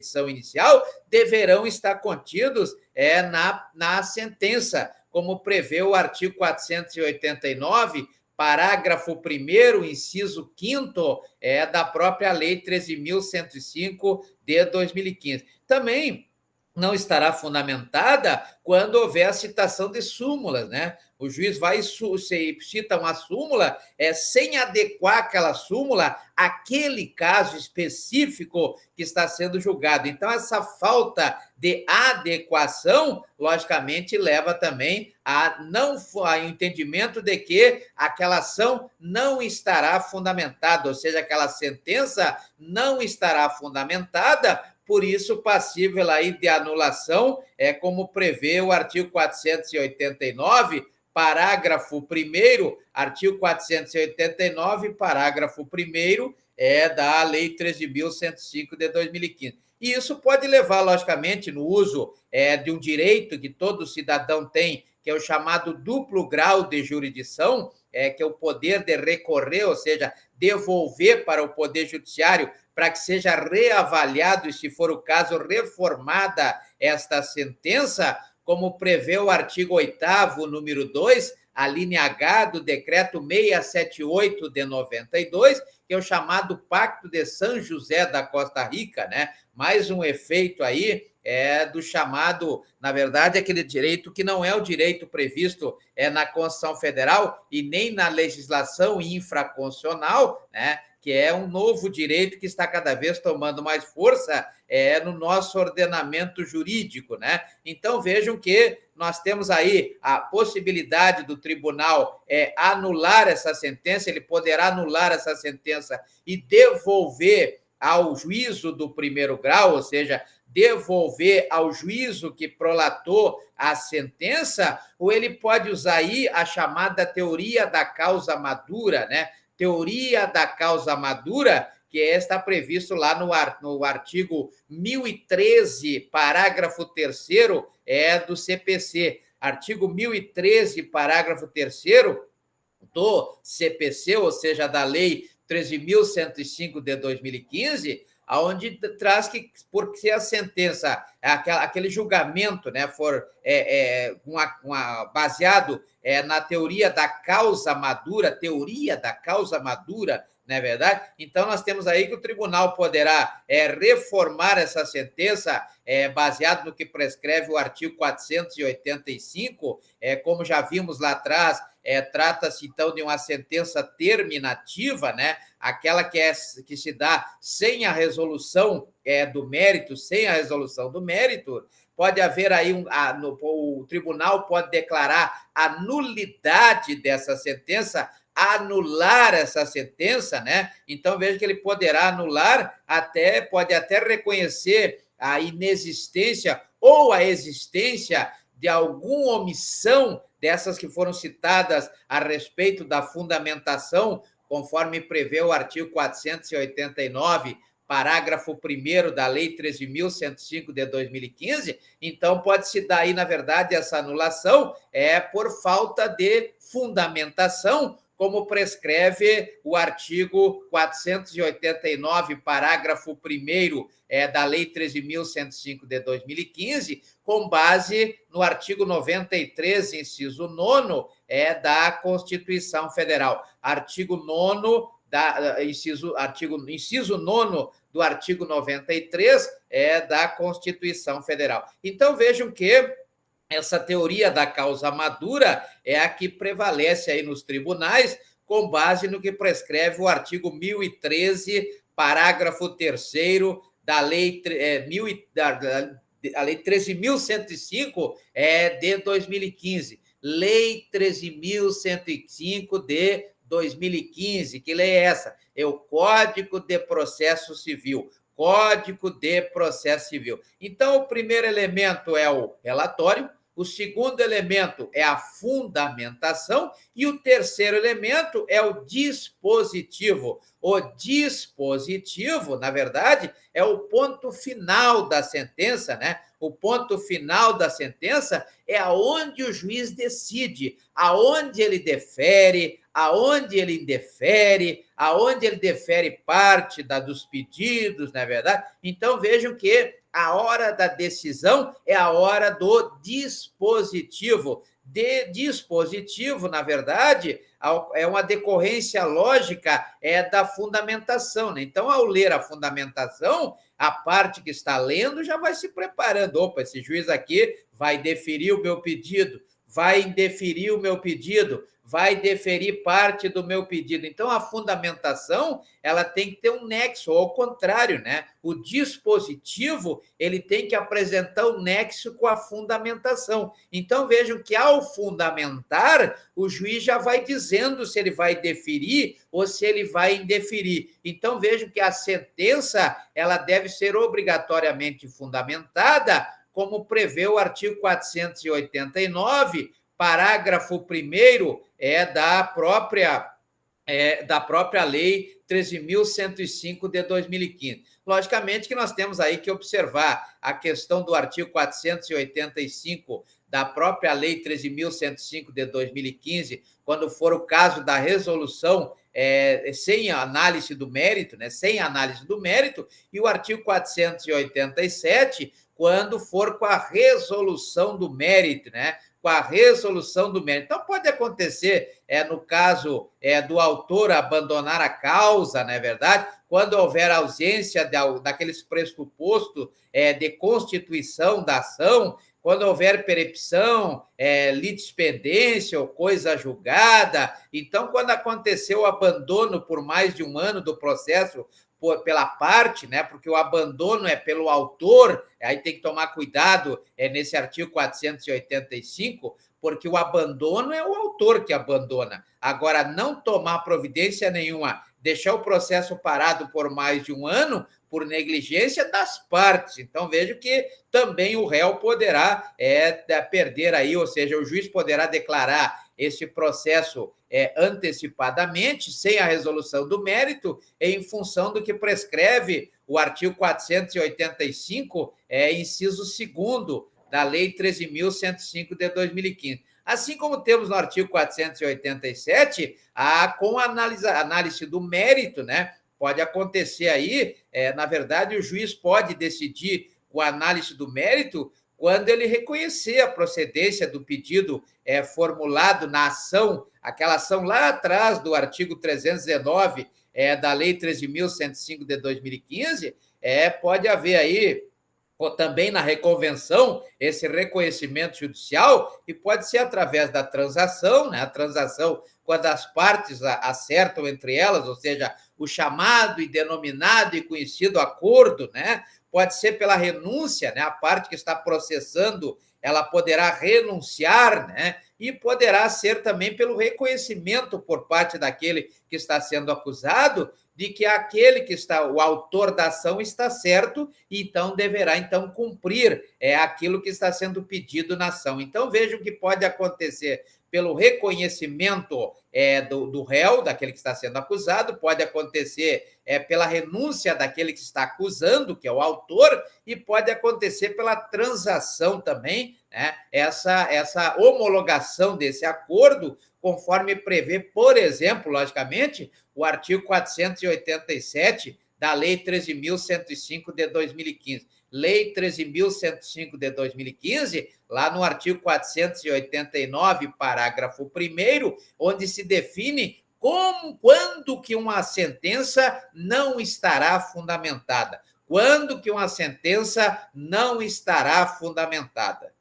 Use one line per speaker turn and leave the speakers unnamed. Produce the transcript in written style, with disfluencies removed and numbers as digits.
petição inicial deverão estar contidos na sentença, como prevê o artigo 489, parágrafo 1º, inciso 5º, da própria Lei 13.105 de 2015. Também não estará fundamentada quando houver a citação de súmulas, né? O juiz vai cita uma súmula sem adequar aquela súmula àquele caso específico que está sendo julgado. Então, essa falta de adequação, logicamente, leva também ao entendimento de que aquela ação não estará fundamentada, ou seja, aquela sentença não estará fundamentada, por isso passível aí de anulação, como prevê o artigo 489, parágrafo 1º, artigo 489, parágrafo 1º, da Lei 13.105 de 2015. E isso pode levar, logicamente, no uso de um direito que todo cidadão tem, que é o chamado duplo grau de jurisdição, que é o poder de recorrer, ou seja, devolver para o Poder Judiciário para que seja reavaliado e, se for o caso, reformada esta sentença, como prevê o artigo 8º, número 2, a linha H do decreto 678 de 92, que é o chamado Pacto de São José da Costa Rica, né? Mais um efeito aí do chamado, na verdade, aquele direito que não é o direito previsto na Constituição Federal e nem na legislação infraconstitucional, né? Que é um novo direito que está cada vez tomando mais força no nosso ordenamento jurídico, né? Então, vejam que nós temos aí a possibilidade do tribunal anular essa sentença, ele poderá anular essa sentença e devolver ao juízo do primeiro grau, ou seja, devolver ao juízo que prolatou a sentença, ou ele pode usar aí a chamada teoria da causa madura, né? Teoria da causa madura, que está previsto lá no artigo 1013, parágrafo 3º, do CPC. Artigo 1013, parágrafo 3º do CPC, ou seja, da Lei 13.105 de 2015, onde traz que, porque a sentença, aquele julgamento, né, for baseado na teoria da causa madura, não é verdade? Então, nós temos aí que o tribunal poderá reformar essa sentença baseado no que prescreve o artigo 485, como já vimos lá atrás, trata-se, então, de uma sentença terminativa, né? Aquela que se dá sem a resolução do mérito, pode haver aí o tribunal pode declarar a nulidade dessa sentença, anular essa sentença, né? Então, veja que ele poderá anular, pode até reconhecer a inexistência ou a existência de alguma omissão dessas que foram citadas a respeito da fundamentação, conforme prevê o artigo 489, parágrafo 1º da Lei 13.105 de 2015, então pode-se dar aí, na verdade, essa anulação por falta de fundamentação, como prescreve o artigo 489, parágrafo 1º da Lei 13.105 de 2015, com base no artigo 93, inciso 9, da Constituição Federal. Artigo 9 inciso 9 do artigo 93 da Constituição Federal. Então, vejam que essa teoria da causa madura é a que prevalece aí nos tribunais, com base no que prescreve o artigo 1013, parágrafo 3º da Lei 13.105 de 2015. Lei 13.105 de 2015. Que lei é essa? É o Código de Processo Civil. Código de Processo Civil. Então, o primeiro elemento é o relatório, O segundo elemento é a fundamentação e o terceiro elemento é o dispositivo. O dispositivo, na verdade, é o ponto final da sentença, né? O ponto final da sentença é aonde o juiz decide, aonde ele defere, aonde ele indefere, aonde ele defere parte dos pedidos, não é verdade? Então, vejam que a hora da decisão é a hora do dispositivo. Dispositivo, na verdade, é uma decorrência lógica da fundamentação, né? Então, ao ler a fundamentação, a parte que está lendo já vai se preparando. Opa, esse juiz aqui vai deferir o meu pedido, vai indeferir o meu pedido, vai deferir parte do meu pedido. Então, a fundamentação, ela tem que ter um nexo, ou ao contrário, né? O dispositivo, ele tem que apresentar o nexo com a fundamentação. Então, vejam que ao fundamentar, o juiz já vai dizendo se ele vai deferir ou se ele vai indeferir. Então, vejam que a sentença, ela deve ser obrigatoriamente fundamentada, como prevê o artigo 489, parágrafo 1º da própria Lei 13.105 de 2015. Logicamente que nós temos aí que observar a questão do artigo 485 da própria Lei 13.105 de 2015, quando for o caso da resolução sem análise do mérito, né? Sem análise do mérito, e o artigo 487, quando for com a resolução do mérito, né? Com a resolução do mérito. Então, pode acontecer, no caso do autor abandonar a causa, não é verdade? Quando houver ausência daqueles pressupostos de constituição da ação, quando houver perepção, litispendência ou coisa julgada. Então, quando aconteceu o abandono por mais de um ano do processo pela parte, né? Porque o abandono é pelo autor, aí tem que tomar cuidado nesse artigo 485, porque o abandono é o autor que abandona. Agora, não tomar providência nenhuma, deixar o processo parado por mais de um ano, por negligência das partes. Então, vejo que também o réu poderá perder aí, ou seja, o juiz poderá declarar esse processo antecipadamente, sem a resolução do mérito, em função do que prescreve o artigo 485, inciso 2º da Lei 13.105 de 2015. Assim como temos no artigo 487, com a análise do mérito, né? Pode acontecer aí, na verdade, o juiz pode decidir com a análise do mérito quando ele reconhecer a procedência do pedido formulado na ação, aquela ação lá atrás do artigo 319 da Lei 13.105 de 2015, pode haver aí, ou também na reconvenção, esse reconhecimento judicial, e pode ser através da transação, né? A transação, quando as partes acertam entre elas, ou seja, o chamado e denominado e conhecido acordo, né? Pode ser pela renúncia, né? A parte que está processando, ela poderá renunciar, né? E poderá ser também pelo reconhecimento por parte daquele que está sendo acusado de que aquele que está, o autor da ação, está certo, e então deverá cumprir aquilo que está sendo pedido na ação. Então, vejam que pode acontecer pelo reconhecimento do réu, daquele que está sendo acusado, pode acontecer pela renúncia daquele que está acusando, que é o autor, e pode acontecer pela transação também, né? Essa homologação desse acordo, conforme prevê, por exemplo, logicamente, o artigo 487 da Lei 13.105 de 2015. Lei 13.105 de 2015, lá no artigo 489, parágrafo 1º, onde se define quando que uma sentença não estará fundamentada. Quando que uma sentença não estará fundamentada.